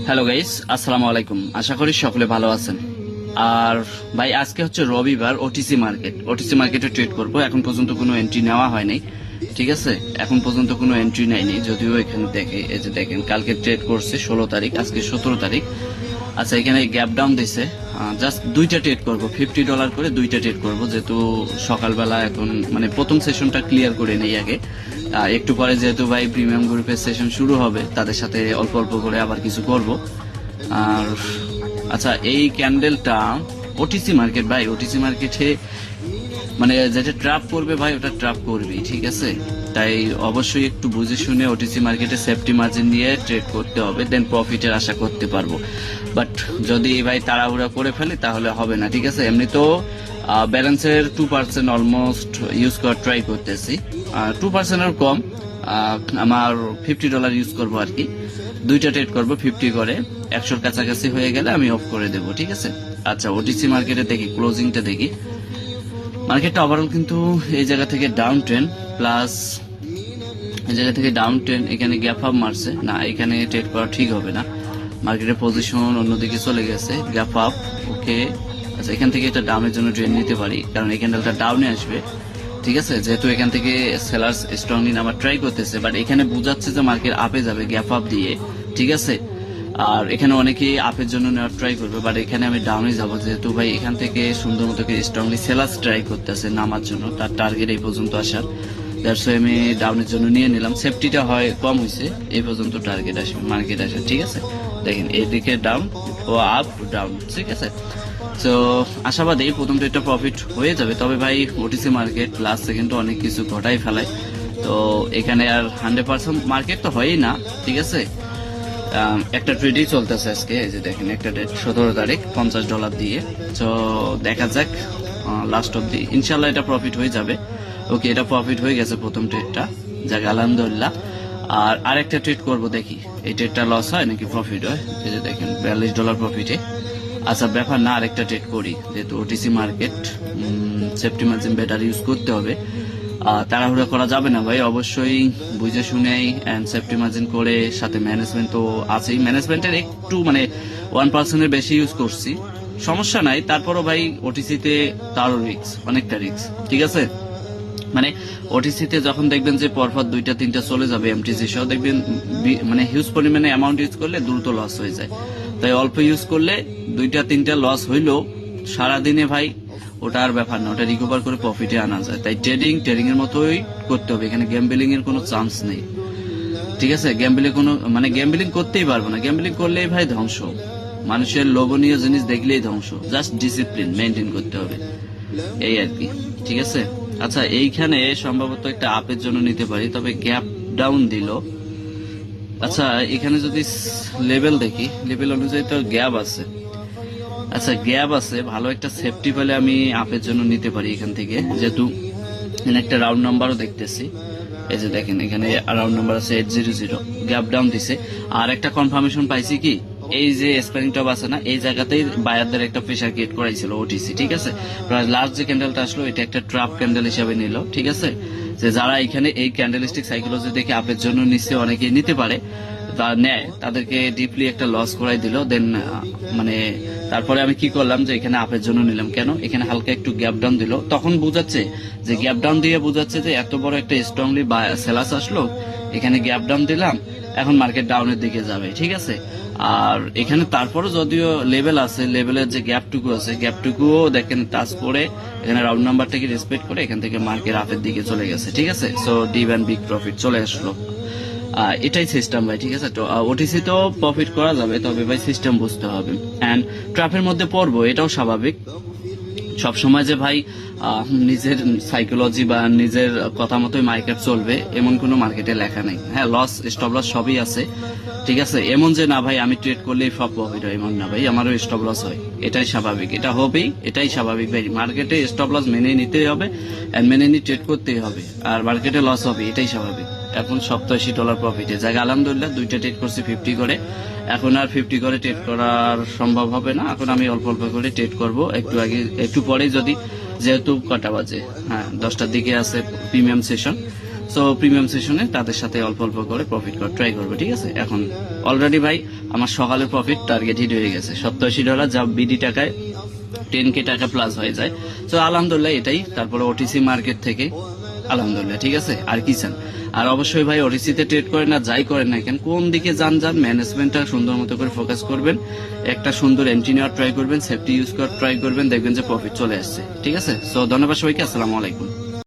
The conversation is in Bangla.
হ্যালো গাইস, আসসালামু আলাইকুম। আশা করি সকলে ভালো আছেন। আর ভাই আজকে হচ্ছে রবিবার, ওটিসি মার্কেটে ট্রেড করব। এখন পর্যন্ত কোনো এন্ট্রি নেওয়া হয়নি, ঠিক আছে। এখন পর্যন্ত কোনো এন্ট্রি নেয়নি, যদিও এখানে দেখে এই যে দেখেন কালকে ট্রেড করছে 16 তারিখ, আজকে 17 তারিখ। আচ্ছা, এখানে গ্যাপ ডাউন দিছে। জাস্ট দুইটা ট্রেড করব, $50 করে দুইটা ট্রেড করব, যেহেতু সকালবেলা এখন মানে প্রথম সেশনটা ক্লিয়ার করে নেই আগে। একটু পরে যেহেতু ভাই প্রিমিয়াম গ্রুপের সেশন শুরু হবে, তাদের সাথে অল্প অল্প করে আবার কিছু করব। আর আচ্ছা, এই ক্যান্ডেলটা ওটিসি মার্কেট ভাই, ওটিসি মার্কেটে মানে যেটা ট্র্যাপ করবে ভাই, ওটা ট্র্যাপ করবেই, ঠিক আছে। তাই অবশ্যই একটু বুঝে শুনে ওটিসি মার্কেটে সেফটি মার্জিন নিয়ে ট্রেড করতে হবে, দেন প্রফিটের আশা করতে পারবো। বাট যদি ভাই তাড়াহুড়া করে ফেলি তাহলে হবে না, ঠিক আছে। এমনি তো ব্যালেন্সের 2% অলমোস্ট ইউজ করার ট্রাই করতেছি, 2%-এর কম। আমার $50 ইউজ করবো আর কি, দুইটা ট্রেড করবো 50 করে। 100-র কাছাকাছি হয়ে গেলে আমি অফ করে দেবো, ঠিক আছে। আচ্ছা, ওটিসি মার্কেটে দেখি, ক্লোজিংটা দেখি। মার্কেটটা ওভারঅল কিন্তু এই জায়গা থেকে ডাউন ট্রেন্ড, প্লাস এই জায়গা থেকে ডাউন ট্রেন্ড। এখানে গ্যাপ আপ মারছে না, এখানে ট্রেড করা ঠিক হবে না। মার্কেটের পজিশন অন্যদিকে চলে গেছে, গ্যাপ আপ, ওকে। আচ্ছা, এখান থেকে এটা ডাউনের জন্য ট্রেন্ড নিতে পারি, কারণ এই ক্যান্ডেলটা ডাউনে আসবে, ঠিক আছে। যেহেতু এখান থেকে সেলার্স স্ট্রংলি নামার ট্রাই করতেছে, বাট এখানে বোঝাচ্ছে যে মার্কেট আপে যাবে গ্যাপ আপ দিয়ে, ঠিক আছে। আর এখানে অনেকেই আপের জন্য নেওয়ার ট্রাই করবে, বাট এখানে আমি ডাউনে যাবো, যেহেতু ভাই এখান থেকে সুন্দর মতো স্ট্রংলি সেলার্স ট্রাই করতেছে নামার জন্য, তার টার্গেট এই পর্যন্ত আসার। দ্যাটস ওয়াই আমি ডাউনের জন্য নিয়ে নিলাম। সেফটিটা হয় কম হয়েছে, এই পর্যন্ত টার্গেট আসবে, মার্কেট আসে, ঠিক আছে। দেখেন এইদিকে ডাউন ও আপ ডাউন, ঠিক আছে। তো আশাবাদী প্রথম ট্রেডটা প্রফিট হয়ে যাবে। তবে ভাই ওটিসি মার্কেট লাস্ট সেকেন্ড অনেক কিছু ঘটাই ফেলায়, তো এখানে আর 100% মার্কেট তো হয়ই না, ঠিক আছে। একটা ট্রেডই চলতেছে আজকে, এই যে দেখেন একটা ডেট 17 তারিখ, $50 দিয়ে। তো দেখা যাক লাস্ট অব্দি, ইনশাল্লাহ এটা প্রফিট হয়ে যাবে। ওকে, এটা প্রফিট হয়ে গেছে প্রথম ট্রেডটা, যাক আলহামদুলিল্লাহ। আর আরেকটা ট্রেড করব, দেখি এই ট্রেডটা লস হয় নাকি প্রফিট হয়। এই যে দেখেন $42 প্রফিটে। আচ্ছা, ব্যাপার না, আরেকটা ট্রেড করি, যেহেতু OTC market, safety margin better use করতে হবে। তাড়াহুড়া করা যাবে না ভাই, অবশ্যই বুঝে শুনেই এন্ড সেফটি মার্জিন করে, সাথে ম্যানেজমেন্ট তো আছেই। ম্যানেজমেন্টের একটু মানে 1%-এর বেশি ইউজ করছি, সমস্যা নাই। তারপরও ভাই ওটিসিতে তারও রিস্ক, অনেকটা রিস্ক, ঠিক আছে। মানে ওটিসিতে যখন দেখবেন যে পরপর দুইটা তিনটা চলে যাবে এমটিসি সহ, দেখবেন মানে হিউজ পরিমাণে অ্যামাউন্ট ইউজ করলে দ্রুত লস হয়ে যায়। তাই অল্প ইউজ করলে দুইটা তিনটা লস হইলেও সারাদিনে ভাই ওটা আর ব্যাপার না, ওটা রিকভার করে প্রফিটে আনা যায়। তাই ট্রেডিং এর মতোই করতে হবে, এখানে গ্যাম্বলিং এর কোনো চান্স নেই, ঠিক আছে। গ্যাম্বলিং করতেই পারবো না, গ্যাম্বলিং করলেই ভাই ধ্বংস। মানুষের লোভনীয় জিনিস দেখলেই ধ্বংস, জাস্ট ডিসিপ্লিন মেনটেন করতে হবে, এই আর কি, ঠিক আছে। আচ্ছা, এইখানে সম্ভবত একটা আপের জন্য নিতে পারি, তবে গ্যাপ ডাউন দিল। আচ্ছা, এখানে যদি লেভেল দেখি, লেভেল অনুযায়ী তো গ্যাপ আছে। আচ্ছা, গ্যাপ আছে, ভালো একটা সেফটি পেলে আমি আপের জন্য নিতে পারি এখান থেকে, যেহেতু এখানে একটা রাউন্ড নাম্বারও দেখতেছি। এই যে দেখেন এখানে রাউন্ড নাম্বার আছে 800, গ্যাপ ডাউন দিছে। আর একটা কনফার্মেশন পাইছি কি, এই যে স্প্যানিং টপ আছে না, এই জায়গাতেই বায়ারদের একটা প্রেশার ক্রিয়েট করাইছিল ওটিসি, ঠিক আছে। লাস্ট যে ক্যান্ডেলটা আসলো, এটা একটা ট্রাপ ক্যান্ডেল হিসাবে নিল, ঠিক আছে। যে যারা এখানে এই ক্যান্ডেলিস্টিক সাইকোলজি দেখে আপের জন্য নিশ্চয় অনেকে নিতে পারে, তা নেয়, তাদেরকে ডিপলি একটা লস করাই দিল। দেন মানে তারপরে আমি কি করলাম, যে এখানে আপের জন্য নিলাম কেন, এখানে হালকা একটু গ্যাপ ডাউন দিল, তখন বুঝাচ্ছে যে গ্যাপ ডাউন দিয়ে বুঝাচ্ছে যে এত বড় একটা স্ট্রংলি সেলাস আসলো, এখানে গ্যাপ ডাউন দিলাম, এখন মার্কেট ডাউনের দিকে যাবে, ঠিক আছে। আর এখানে তারপরে যদিও লেভেল আছে, লেভেলের যে গ্যাপটুকু আছে, গ্যাপটুকুও দেখেন টাচ করে এখানে রাউন্ড নাম্বারটাকে রেসপেক্ট করে এখান থেকে মার্কেট আপের দিকে চলে গেছে, ঠিক আছে। So deep and big profit চলে আসলো। এটাই সিস্টেম ভাই, ঠিক আছে। তো ওটিসি তো প্রফিট করা যাবে, তবে ভাই সিস্টেম বুঝতে হবে। অ্যান্ড ট্র্যাপের মধ্যে পড়বো, এটাও স্বাভাবিক। সবসময় যে ভাই নিজের সাইকোলজি বা নিজের কথা মতোই মার্কেট চলবে এমন কোনো মার্কেটে লেখা নেই। হ্যাঁ, লস স্টপ লস সবই আছে, ঠিক আছে। এমন যে না ভাই আমি ট্রেড করলেই সব প্রফিট হয়, এমন না ভাই, আমারও স্টপ লস হয়, এটাই স্বাভাবিক, এটা হবেই, এটাই স্বাভাবিক ভাই। মার্কেটে স্টপ লস মেনে নিতেই হবে, মেনে নিয়ে ট্রেড করতেই হবে। আর মার্কেটে লস হবে, এটাই স্বাভাবিক। এখন $87 প্রফিটে জায়গা, আলহামদুলিল্লাহ দুইটা ট্রেড করছি 50 করে। এখন আর 50 করে ট্রেড করার সম্ভব হবে না, এখন আমি অল্প অল্প করে ট্রেড করব। একটু পরে যদি, যেহেতু কটা বাজে, হ্যাঁ 10টার দিকে আছে প্রিমিয়াম সেশন, সো প্রিমিয়াম সেশনে তাদের সাথে অল্প অল্প করে প্রফিট করার ট্রাই করবো, ঠিক আছে। এখন অলরেডি ভাই আমার সকালের প্রফিট টার্গেট হিট হয়ে গেছে $87, যা বিডি টাকায় 10K টাকা প্লাস হয়ে যায়। তো আলহামদুলিল্লাহ এটাই। তারপরে ওটিসি মার্কেট থেকে আলহামদুলিল্লাহ, ঠিক আছে। আর কি চান? আর অবশ্যই ভাই ওটিসিতে ট্রেড করেন না, যাই করেন না কেন, কোন দিকে যান ম্যানেজমেন্টটা সুন্দর মতো করে ফোকাস করবেন, একটা সুন্দর এন্ট্রি নেওয়ার ট্রাই করবেন, সেফটি ইউজ করার ট্রাই করবেন, দেখবেন যে প্রফিট চলে আসছে, ঠিক আছে। সো ধন্যবাদ সবাইকে, আসসালামু আলাইকুম।